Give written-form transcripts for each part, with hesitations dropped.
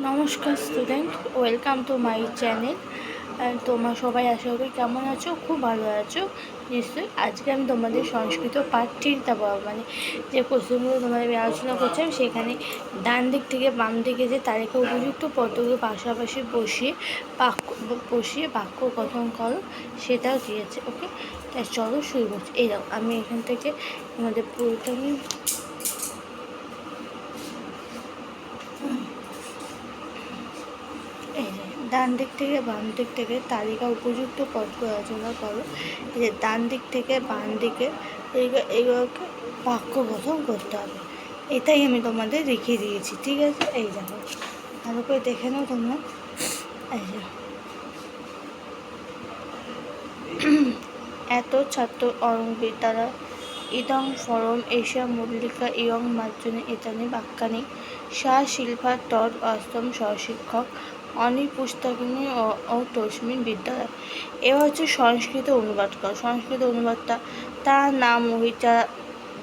নমস্কার student, welcome to my channel. তোমরা সবাই আশা করি কেমন আছো, খুব ভালো আছো নিশ্চয়ই। আজকে আমি তোমাদের সংস্কৃত পাঠ ঠিকটা বলবো, মানে যে কোশ্চেনগুলো তোমাদের আলোচনা করছিলাম সেখানে ডান দিক থেকে বাম দিকে যে তালিকা উপযুক্ত পদগুলো পাশাপাশি বসিয়ে বাক্য গঠন করো সেটাও দিয়েছে। ওকে, তাই চলো শুরু করছি। এই দাও, আমি এখান থেকে তোমাদের পুরোটা এই যে ডান দিক থেকে বাম দিক থেকে তালিকা উপযুক্ত পদগুলো রচনা করো। এই যে ডান দিক থেকে বাম দিকে এইগুলোকে বাক্য গঠন করতে হবে। এটাই আমি তোমাদের দেখিয়ে দিয়েছি, ঠিক আছে? এই দেখো, ভালো করে দেখে নাও তোমরা। এই যে এত ছাত্র অরঙ্গিতারা ইদং ফরম এশিয়া মল্লিকা ইয়ং মার্জনে এতানি বাক্যানি সা শিল্পা তদ অষ্টম সহশিক্ষক অনি পুস্তকিনী ও তস্মিন বিদ্যালয়। এবার হচ্ছে সংস্কৃত অনুবাদ কর। সংস্কৃত অনুবাদটা তার নাম মহিতা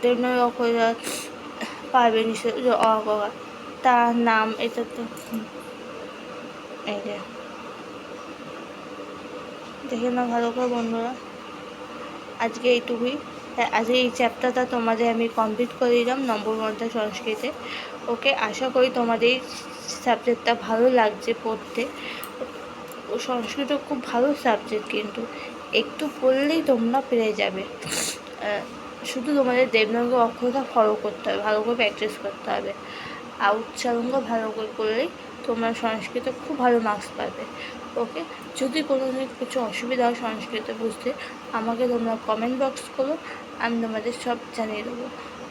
দেবনগর পারবে নিশ্চয় অগা তার নাম এটা তো এই যে দেখে না ভালো করে বন্ধুরা। আজকে এইটুকুই। আজকে এই চ্যাপ্টারটা তোমাদের আমি কমপ্লিট করে দিলাম নম্বর 1 সংস্কৃতে। ওকে, আশা করি তোমাদের এই সাবজেক্টটা ভালো লাগছে পড়তে। ও সংস্কৃত খুব ভালো সাবজেক্ট, কিন্তু একটু পড়লেই তোমরা পেরে যাবে। শুধু তোমাদের দেবনাগরী অক্ষরটা ফলো করতে হবে, ভালো করে প্র্যাকটিস করতে হবে। আর উচ্চারণ ভালো করে করলেই তোমরা সংস্কৃতে খুব ভালো মার্কস পাবে। ওকে, যদি কোনো কিছু অসুবিধা হয় সংস্কৃত বুঝতে, আমাকে তোমরা কমেন্ট বক্স করো, আমি তোমাদের সব জানিয়ে দেবো।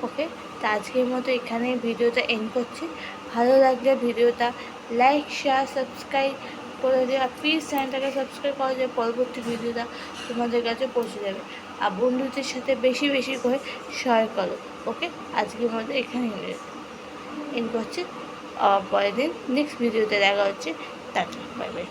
ওকে, তো আজকের মতো এখানে ভিডিওটা এন্ড করছি। ভালো লাগলে ভিডিওটা লাইক, শেয়ার, সাবস্ক্রাইব করে দিও। আর প্লিজ চ্যানেলটাকে সাবস্ক্রাইব করা যায়, পরবর্তী ভিডিওটা তোমাদের কাছে পৌঁছে যাবে। আর বন্ধুদের সাথে বেশি বেশি করে শেয়ার করো। ওকে, আজকের মতো এখানে এন্ড করছি। পরের দিন নেক্সট ভিডিওতে দেখা হচ্ছে। Tata, bye bye.